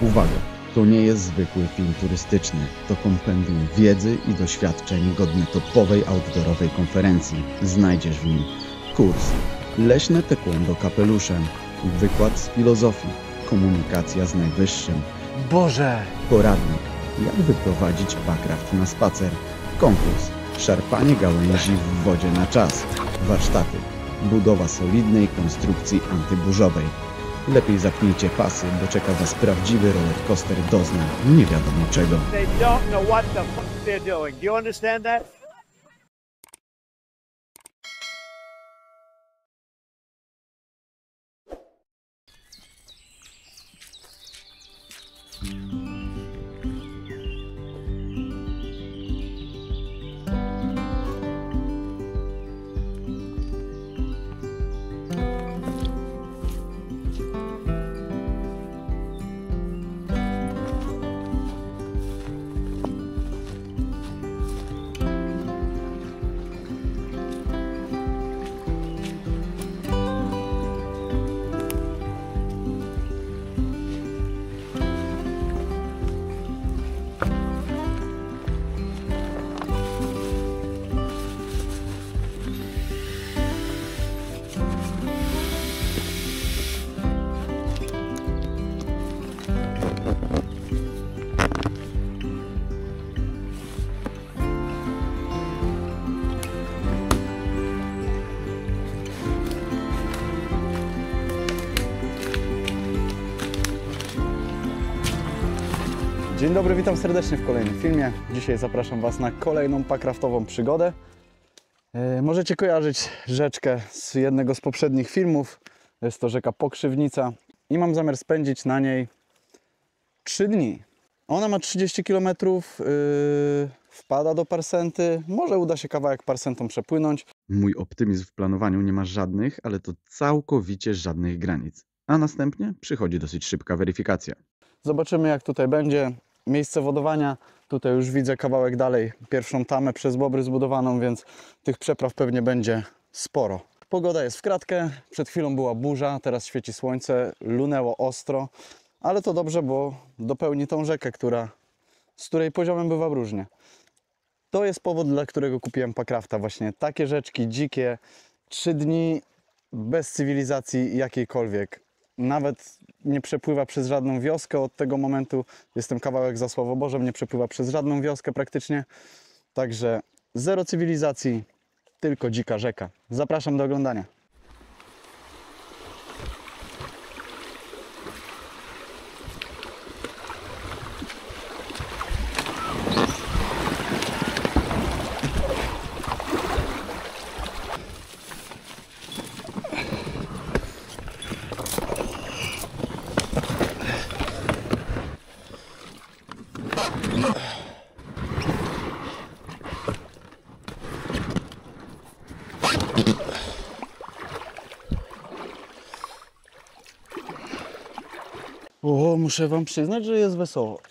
Uwaga! To nie jest zwykły film turystyczny, to kompendium wiedzy i doświadczeń godne topowej outdoorowej konferencji. Znajdziesz w nim kurs Leśne taekwondo kapeluszem, wykład z filozofii, komunikacja z najwyższym, Boże! poradnik, jak wyprowadzić packraft na spacer, konkurs, szarpanie gałęzi w wodzie na czas, warsztaty, budowa solidnej konstrukcji antyburzowej. Lepiej zapnijcie pasy, bo czeka Was prawdziwy rollercoaster doznań nie wiadomo czego. They don't know what the fuck they're doing. Do you understand that? Dzień dobry, witam serdecznie w kolejnym filmie. Dzisiaj zapraszam Was na kolejną packraftową przygodę. Możecie kojarzyć rzeczkę z jednego z poprzednich filmów. Jest to rzeka Pokrzywnica i mam zamiar spędzić na niej 3 dni. Ona ma 30 km, wpada do Parsenty. Może uda się kawałek Parsentą przepłynąć. Mój optymizm w planowaniu nie ma żadnych, ale to całkowicie żadnych granic. A następnie przychodzi dosyć szybka weryfikacja. Zobaczymy, jak tutaj będzie. Miejsce wodowania, tutaj już widzę kawałek dalej pierwszą tamę przez bobry zbudowaną, więc tych przepraw pewnie będzie sporo. Pogoda jest w kratkę, przed chwilą była burza, teraz świeci słońce, lunęło ostro, ale to dobrze, bo dopełni tą rzekę, z której poziomem bywa różnie. To jest powód, dla którego kupiłem packrafta, właśnie takie rzeczki dzikie, 3 dni bez cywilizacji jakiejkolwiek. Nawet nie przepływa przez żadną wioskę od tego momentu. Jestem kawałek za Sławoborzem, nie przepływa przez żadną wioskę praktycznie. Także zero cywilizacji, tylko dzika rzeka. Zapraszam do oglądania. O, muszę Wam przyznać, że jest wesoło.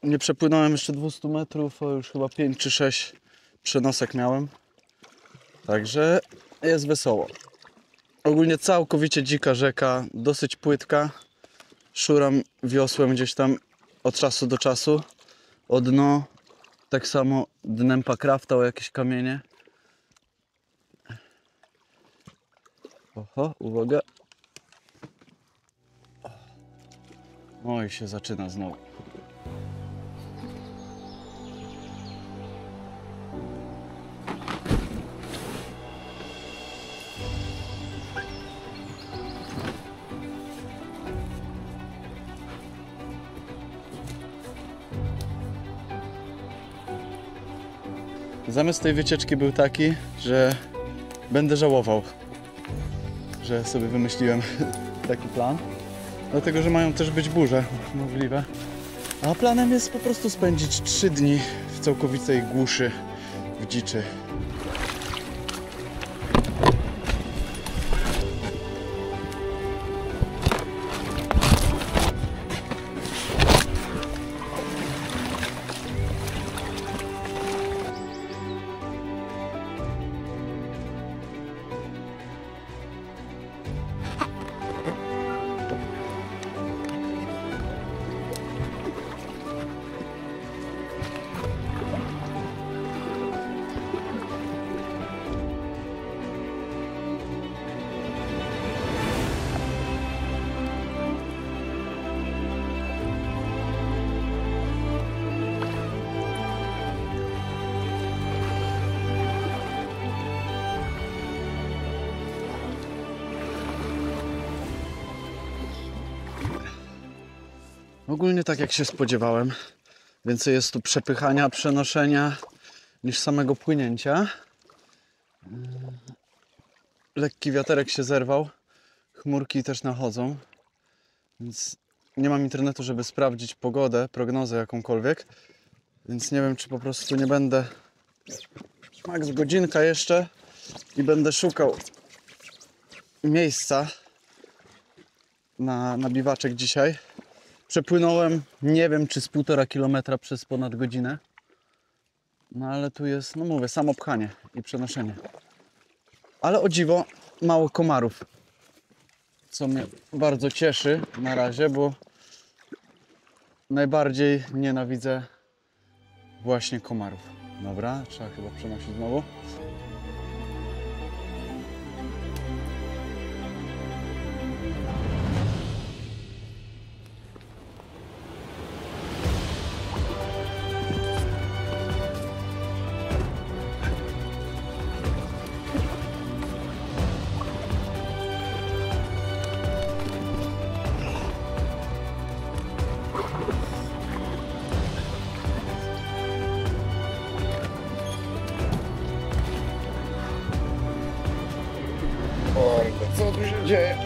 Nie przepłynąłem jeszcze 200 metrów, a już chyba 5 czy 6 przenosek miałem. Także jest wesoło. Ogólnie całkowicie dzika rzeka, dosyć płytka. Szuram wiosłem gdzieś tam od czasu do czasu. O dno, tak samo dnem packrafta, o jakieś kamienie. Oho, uwaga. Oj, się zaczyna znowu. Zamysł tej wycieczki był taki, że będę żałował, że sobie wymyśliłem taki plan. Dlatego, że mają też być burze możliwe. A planem jest po prostu spędzić 3 dni w całkowitej głuszy, w dziczy. Ogólnie tak jak się spodziewałem. Więcej jest tu przepychania, przenoszenia niż samego płynięcia. Lekki wiaterek się zerwał. Chmurki też nachodzą. Więc nie mam internetu, żeby sprawdzić pogodę, prognozę jakąkolwiek. Więc nie wiem, czy po prostu nie będę... Max godzinka jeszcze i będę szukał miejsca na biwaczek dzisiaj. Przepłynąłem, nie wiem, czy z 1,5 kilometra przez ponad godzinę. No ale tu jest, no mówię, samo pchanie i przenoszenie. Ale o dziwo mało komarów. Co mnie bardzo cieszy na razie, bo najbardziej nienawidzę właśnie komarów. Dobra, trzeba chyba przenosić znowu. Co tu się dzieje?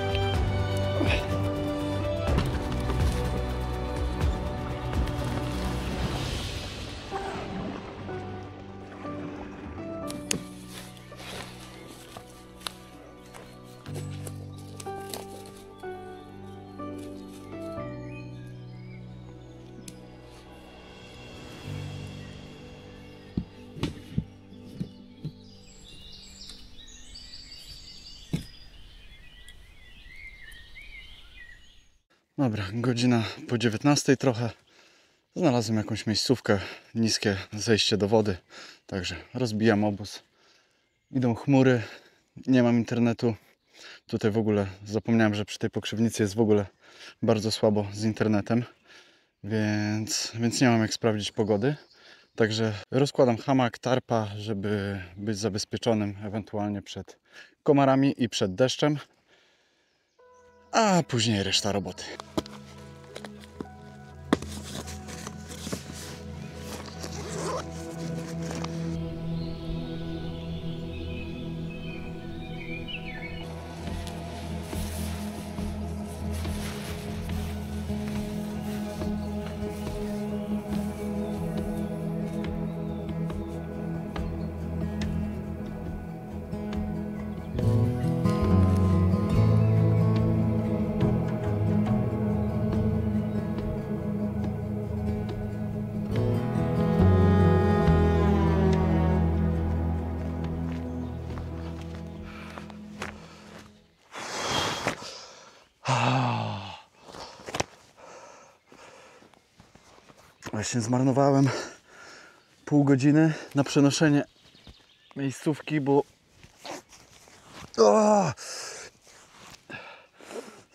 Dobra, godzina po 19 trochę. Znalazłem jakąś miejscówkę, niskie zejście do wody. Także rozbijam obóz. Idą chmury, nie mam internetu. Tutaj w ogóle zapomniałem, że przy tej pokrzywnicy jest w ogóle bardzo słabo z internetem. Więc nie mam jak sprawdzić pogody. Także rozkładam hamak, tarpa, żeby być zabezpieczonym ewentualnie przed komarami i przed deszczem. A później reszta roboty. Właśnie zmarnowałem pół godziny na przenoszenie miejscówki, bo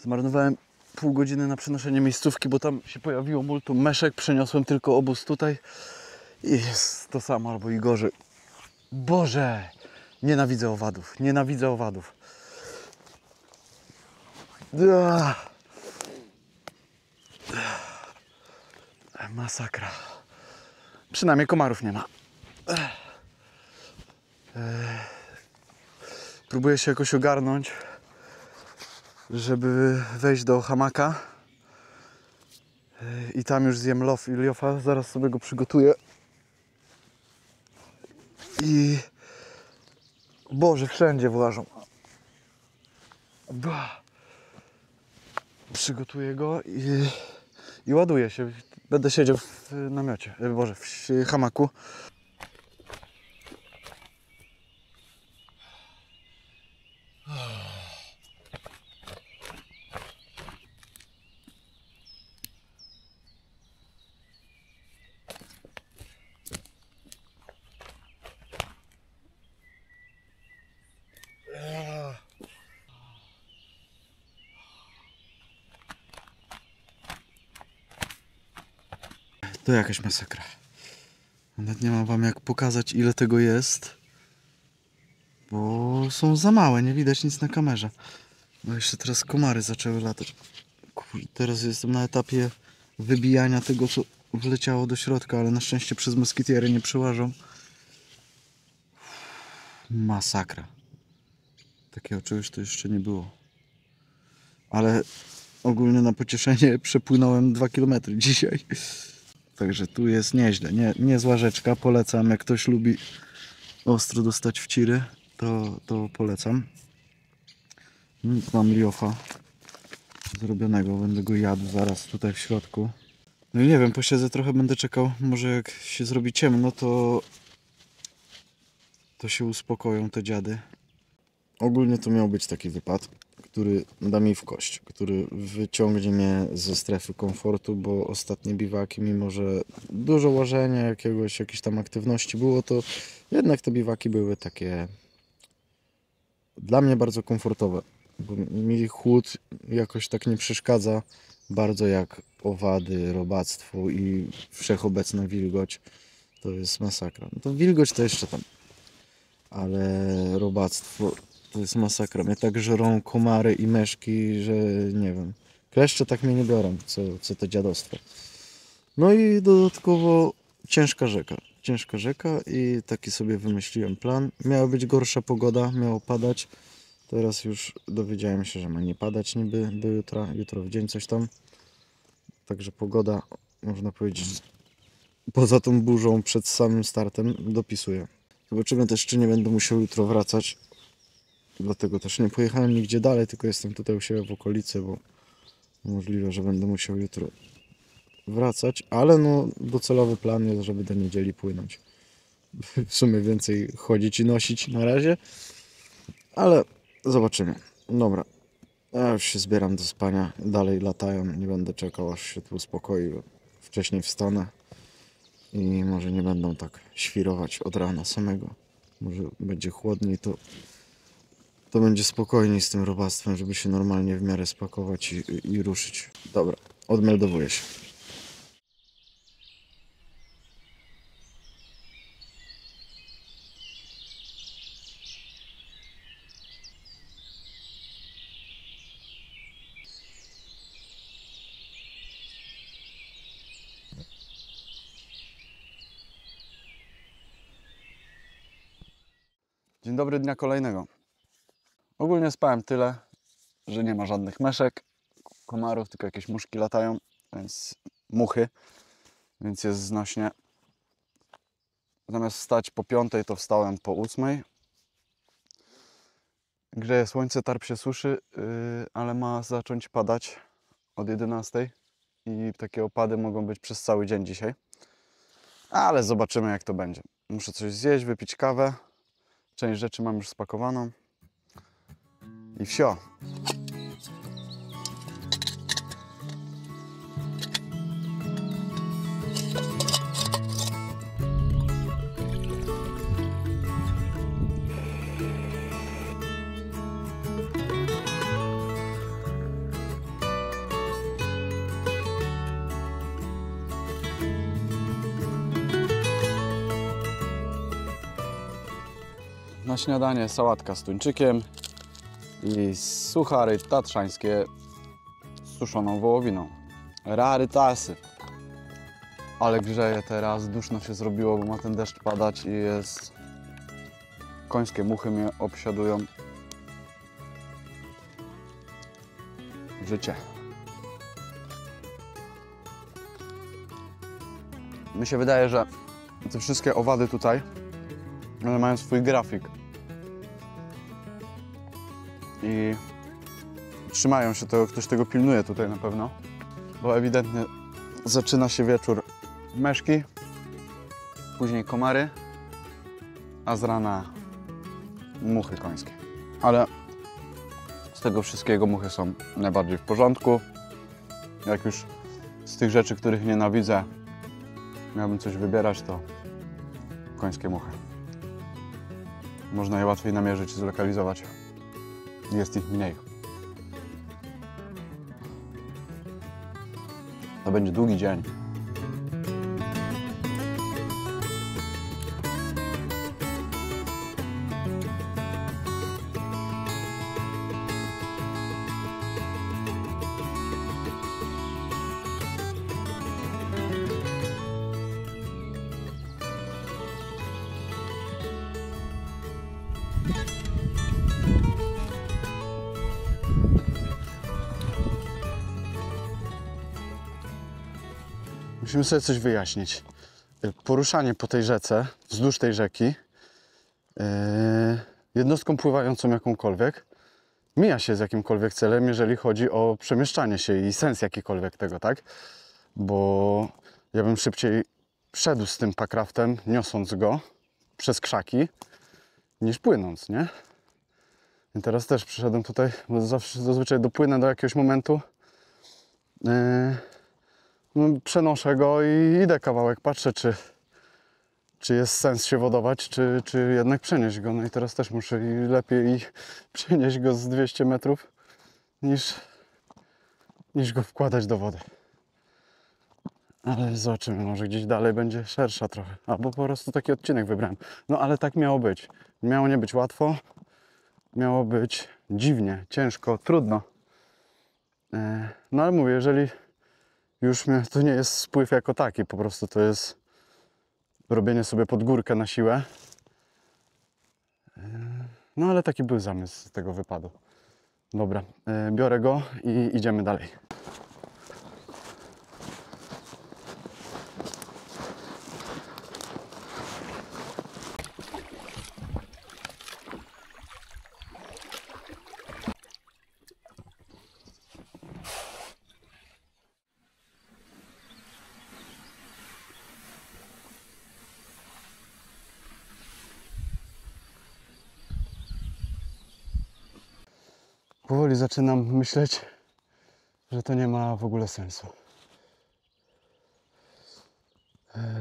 zmarnowałem pół godziny na przenoszenie miejscówki, bo tam się pojawiło multum meszek, przeniosłem tylko obóz tutaj i jest to samo albo i gorzej. Boże, nienawidzę owadów, nienawidzę owadów. Masakra. Przynajmniej komarów nie ma. Próbuję się jakoś ogarnąć, żeby wejść do hamaka. I tam już zjem lof i liofa. Zaraz sobie go przygotuję. I... Boże, wszędzie włażą. Przygotuję go i ładuję się. Będę siedział w namiocie, Boże, w hamaku. To jakaś masakra. Nawet nie mam wam jak pokazać, ile tego jest. Bo są za małe, nie widać nic na kamerze. No jeszcze teraz komary zaczęły latać. Kurde, teraz jestem na etapie wybijania tego, co wleciało do środka, ale na szczęście przez moskitiery nie przełażą. Masakra. Takiego czegoś to jeszcze nie było. Ale ogólnie na pocieszenie przepłynąłem 2 km dzisiaj. Także tu jest nieźle. Niezła rzeczka. Polecam. Jak ktoś lubi ostro dostać w ciry, to polecam. Mam riofa zrobionego. Będę go jadł zaraz tutaj w środku. No i nie wiem, posiedzę trochę, będę czekał. Może jak się zrobi ciemno, to się uspokoją te dziady. Ogólnie to miał być taki wypad, który da mi w kość, który wyciągnie mnie ze strefy komfortu, bo ostatnie biwaki, mimo że dużo łażenia, jakiejś tam aktywności było, to jednak te biwaki były takie dla mnie bardzo komfortowe, bo mi chłód jakoś tak nie przeszkadza bardzo jak owady, robactwo i wszechobecna wilgoć. To jest masakra. No to wilgoć to jeszcze tam, ale robactwo to jest masakra. Mnie tak żerą komary i meszki, że nie wiem. Kleszcze tak mnie nie biorą, co te dziadostwo. No i dodatkowo ciężka rzeka. Ciężka rzeka i taki sobie wymyśliłem plan. Miała być gorsza pogoda, miało padać. Teraz już dowiedziałem się, że ma nie padać niby do jutra. Jutro w dzień coś tam. Także pogoda, można powiedzieć, poza tą burzą przed samym startem dopisuje. Zobaczymy też, czy nie będę musiał jutro wracać. Dlatego też nie pojechałem nigdzie dalej, tylko jestem tutaj u siebie w okolicy, bo możliwe, że będę musiał jutro wracać. Ale no, docelowy plan jest, żeby do niedzieli płynąć. W sumie więcej chodzić i nosić na razie. Ale zobaczymy. Dobra. Ja już się zbieram do spania. Dalej latają. Nie będę czekał, aż się tu uspokoi. Wcześniej wstanę. I może nie będą tak świrować od rana samego. Może będzie chłodniej, to będzie spokojniej z tym robactwem, żeby się normalnie w miarę spakować i ruszyć. Dobra, odmeldowuję się. Dzień dobry, dnia kolejnego. Ogólnie spałem tyle, że nie ma żadnych meszek, komarów, tylko jakieś muszki latają, więc muchy, więc jest znośnie. Zamiast wstać po 5, to wstałem po 8. Grzeje słońce, tarp się suszy, ale ma zacząć padać od 11 i takie opady mogą być przez cały dzień dzisiaj. Ale zobaczymy, jak to będzie. Muszę coś zjeść, wypić kawę. Część rzeczy mam już spakowaną. I wsio. Na śniadanie sałatka z tuńczykiem i suchary tatrzańskie z suszoną wołowiną. Rarytasy. Ale grzeje teraz, duszno się zrobiło, bo ma ten deszcz padać i jest... Końskie muchy mnie obsiadują. Życie. Mi się wydaje, że te wszystkie owady tutaj, one mają swój grafik. I trzymają się tego, ktoś tego pilnuje tutaj na pewno, bo ewidentnie zaczyna się wieczór meszki, później komary, a z rana muchy końskie. Ale z tego wszystkiego muchy są najbardziej w porządku. Jak już z tych rzeczy, których nienawidzę, miałbym coś wybierać, to końskie muchy. Można je łatwiej namierzyć i zlokalizować. Jest ich mniej. To będzie długi dzień. musimy sobie coś wyjaśnić. Poruszanie po tej rzece, wzdłuż tej rzeki, jednostką pływającą jakąkolwiek, mija się z jakimkolwiek celem, jeżeli chodzi o przemieszczanie się i sens jakikolwiek tego, tak? Bo ja bym szybciej szedł z tym packraftem, niosąc go przez krzaki, niż płynąc, nie? I teraz też przyszedłem tutaj, bo zazwyczaj dopłynę do jakiegoś momentu, no, przenoszę go i idę kawałek, patrzę, czy jest sens się wodować, czy jednak przenieść go. No i teraz też muszę lepiej przenieść go z 200 metrów, niż go wkładać do wody. Ale zobaczymy, może gdzieś dalej będzie szersza trochę, albo po prostu taki odcinek wybrałem. No ale tak miało być. Miało nie być łatwo, miało być dziwnie, ciężko, trudno. No ale mówię, jeżeli już to nie jest spływ jako taki, po prostu to jest robienie sobie pod górkę na siłę. No ale taki był zamysł z tego wypadu. Dobra, biorę go i idziemy dalej. Powoli zaczynam myśleć, że to nie ma w ogóle sensu.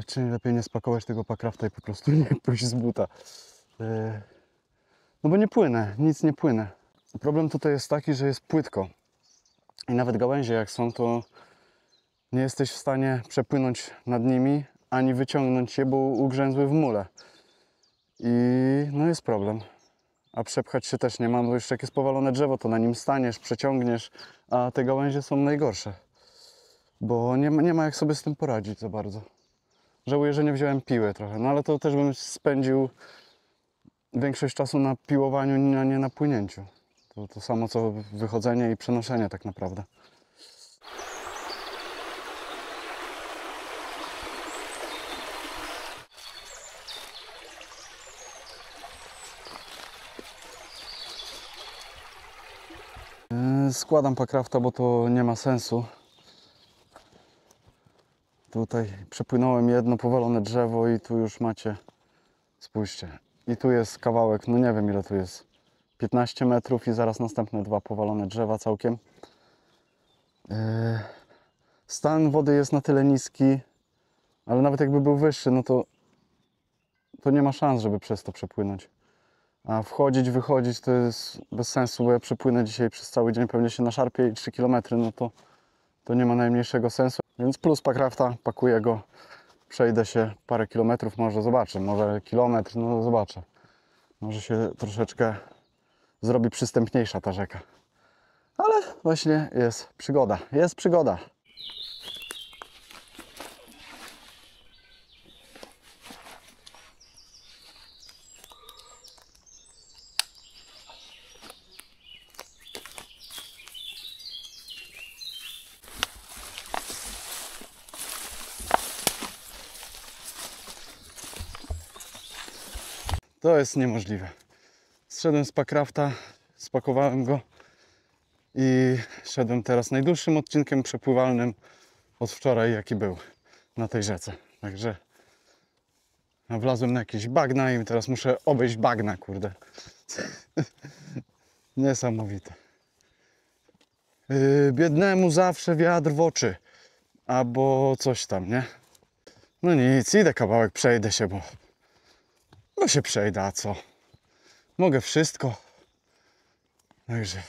Czy lepiej nie spakować tego packrafta i po prostu nie pójść z buta. No bo nie płynę, nic nie płynę. Problem tutaj jest taki, że jest płytko. I nawet gałęzie jak są, to nie jesteś w stanie przepłynąć nad nimi, ani wyciągnąć je, bo ugrzęzły w mule. I no jest problem. A przepchać się też nie ma, bo jeszcze jak jest powalone drzewo, to na nim staniesz, przeciągniesz, a te gałęzie są najgorsze. Bo nie ma jak sobie z tym poradzić za bardzo. Żałuję, że nie wziąłem piły trochę, no ale to też bym spędził większość czasu na piłowaniu, a nie na płynięciu. To samo co wychodzenie i przenoszenie tak naprawdę. Składam packrafta, bo to nie ma sensu. Tutaj przepłynąłem jedno powalone drzewo i tu już macie, spójrzcie. I tu jest kawałek, no nie wiem ile tu jest, 15 metrów i zaraz następne dwa powalone drzewa całkiem. Stan wody jest na tyle niski, ale nawet jakby był wyższy, no to nie ma szans, żeby przez to przepłynąć. A wchodzić, wychodzić to jest bez sensu, bo ja przepłynę dzisiaj przez cały dzień, pewnie się naszarpię i 3 km, no to nie ma najmniejszego sensu. Więc plus packrafta, pakuję go, przejdę się parę kilometrów, może zobaczę, może kilometr, no zobaczę. Może się troszeczkę zrobi przystępniejsza ta rzeka. Ale właśnie jest przygoda, jest przygoda. To jest niemożliwe. Zszedłem z packrafta, spakowałem go i szedłem teraz najdłuższym odcinkiem przepływalnym od wczoraj, jaki był na tej rzece. Także wlazłem na jakieś bagna i teraz muszę obejść bagna, kurde. Niesamowite. Biednemu zawsze wiatr w oczy. Albo coś tam, nie? No nic, idę kawałek, przejdę się, bo się przejdę, a co? Mogę wszystko. Także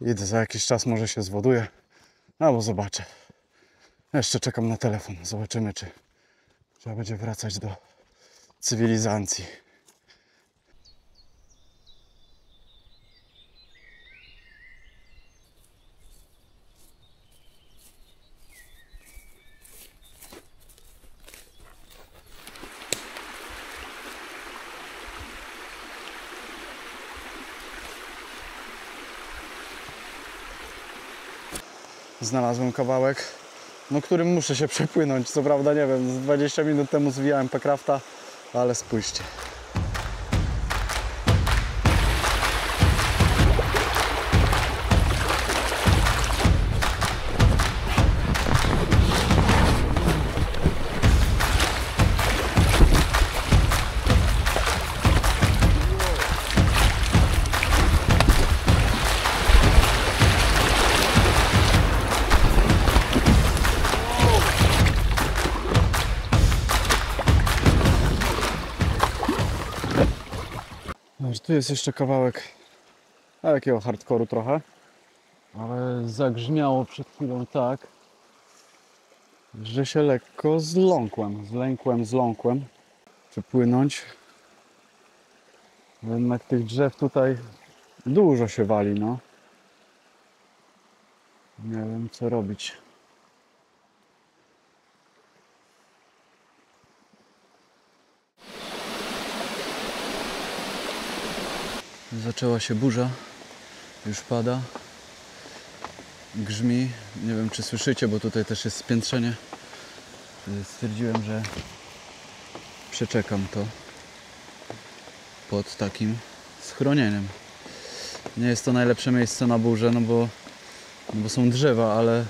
idę, za jakiś czas może się zwoduję, albo zobaczę. Jeszcze czekam na telefon, zobaczymy, czy trzeba będzie wracać do cywilizacji. Znalazłem kawałek no którym muszę się przepłynąć. Co prawda, nie wiem, z 20 minut temu zwijałem Packrafta, ale spójrzcie. Tu jest jeszcze kawałek takiego hardkoru trochę, ale zagrzmiało przed chwilą tak, że się lekko zląkłem przepłynąć. Jednak tych drzew tutaj dużo się wali, no. Nie wiem co robić. Zaczęła się burza, już pada, grzmi, nie wiem czy słyszycie, bo tutaj też jest spiętrzenie. Stwierdziłem, że przeczekam to pod takim schronieniem. Nie jest to najlepsze miejsce na burzę, no bo są drzewa, ale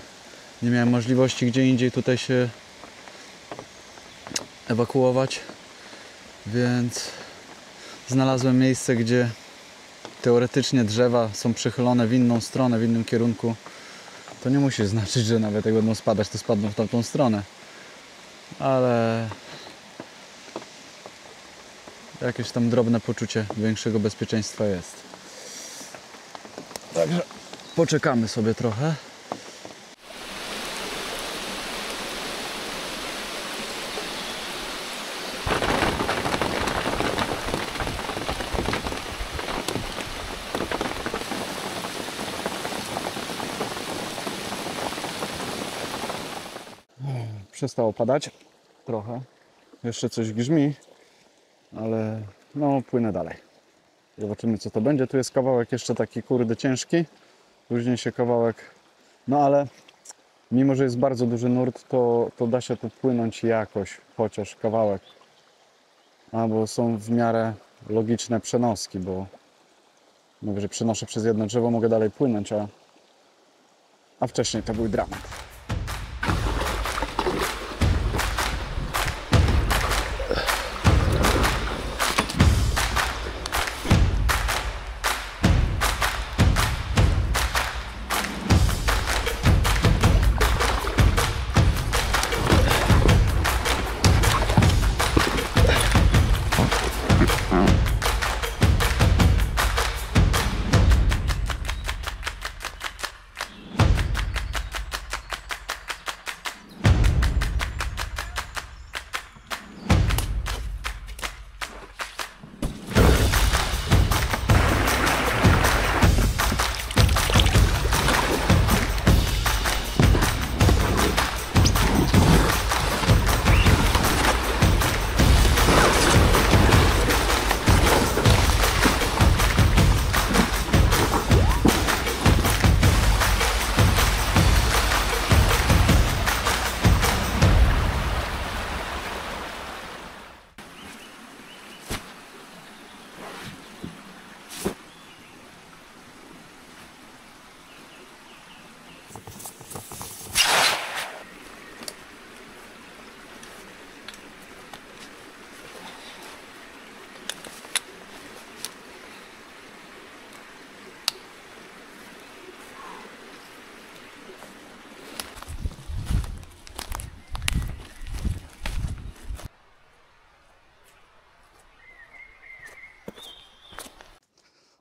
nie miałem możliwości gdzie indziej tutaj się ewakuować, więc znalazłem miejsce, gdzie teoretycznie drzewa są przychylone w inną stronę, w innym kierunku. To nie musi znaczyć, że nawet jak będą spadać, to spadną w tamtą stronę. Ale jakieś tam drobne poczucie większego bezpieczeństwa jest. Także poczekamy sobie trochę. Przestało padać trochę. Jeszcze coś grzmi, ale no płynę dalej. Zobaczymy co to będzie. Tu jest kawałek jeszcze taki kurde ciężki. Później się kawałek... No ale mimo, że jest bardzo duży nurt, to da się tu płynąć jakoś, chociaż kawałek. Bo są w miarę logiczne przenoski, bo mówię, że przenoszę przez jedno drzewo, mogę dalej płynąć, a wcześniej to był dramat.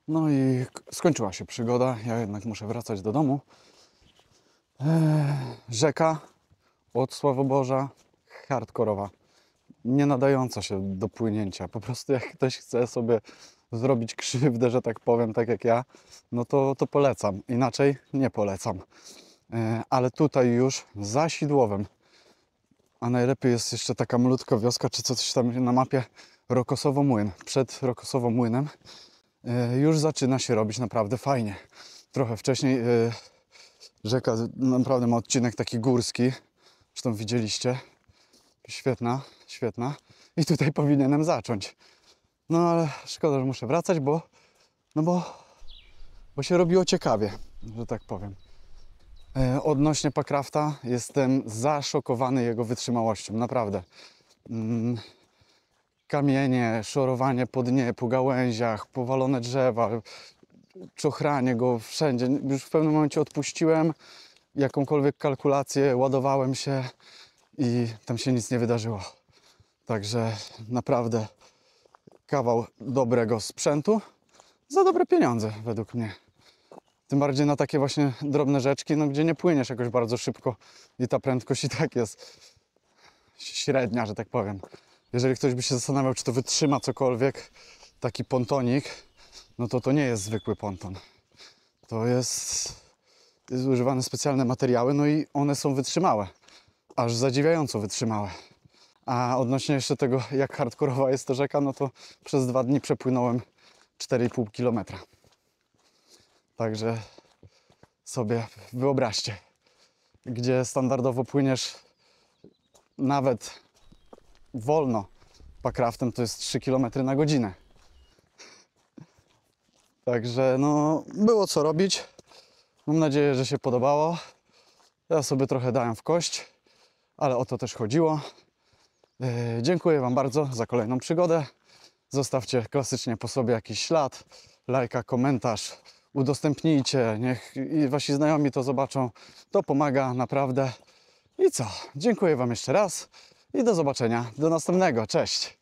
No i skończyła się przygoda, ja jednak muszę wracać do domu. Rzeka od Sławoborza, hardkorowa, nie nadająca się do płynięcia. Po prostu jak ktoś chce sobie zrobić krzywdę, że tak powiem, tak jak ja, no to polecam. Inaczej nie polecam. Ale tutaj już za Sidłowem, a najlepiej jest jeszcze taka malutka wioska, czy coś tam na mapie, Rokosowo-Młyn. Przed Rokosowo-Młynem już zaczyna się robić naprawdę fajnie. Trochę wcześniej rzeka naprawdę ma odcinek taki górski, Zresztą widzieliście. Świetna, świetna. I tutaj powinienem zacząć. No ale szkoda, że muszę wracać, bo się robiło ciekawie, że tak powiem. Odnośnie Packrafta jestem zaszokowany jego wytrzymałością, naprawdę. Kamienie, szorowanie po dnie, po gałęziach, powalone drzewa, czochranie go wszędzie. Już w pewnym momencie odpuściłem jakąkolwiek kalkulację, ładowałem się i tam się nic nie wydarzyło. Także naprawdę kawał dobrego sprzętu za dobre pieniądze według mnie. Tym bardziej na takie właśnie drobne rzeczki, no, gdzie nie płyniesz jakoś bardzo szybko i ta prędkość i tak jest średnia, że tak powiem. Jeżeli ktoś by się zastanawiał, czy to wytrzyma cokolwiek, taki pontonik, no to nie jest zwykły ponton. To jest używane specjalne materiały, no i one są wytrzymałe. Aż zadziwiająco wytrzymałe. A odnośnie jeszcze tego, jak hardkorowa jest to rzeka, no to przez 2 dni przepłynąłem 4,5 km. Także sobie wyobraźcie, gdzie standardowo płyniesz nawet wolno Packraftem, to jest 3 km na godzinę. Także no, było co robić. Mam nadzieję, że się podobało. Ja sobie trochę dałem w kość, ale o to też chodziło. Dziękuję Wam bardzo za kolejną przygodę. Zostawcie klasycznie po sobie jakiś ślad, lajka, komentarz, udostępnijcie, niech i Wasi znajomi to zobaczą. To pomaga naprawdę. I co? Dziękuję Wam jeszcze raz i do zobaczenia do następnego. Cześć!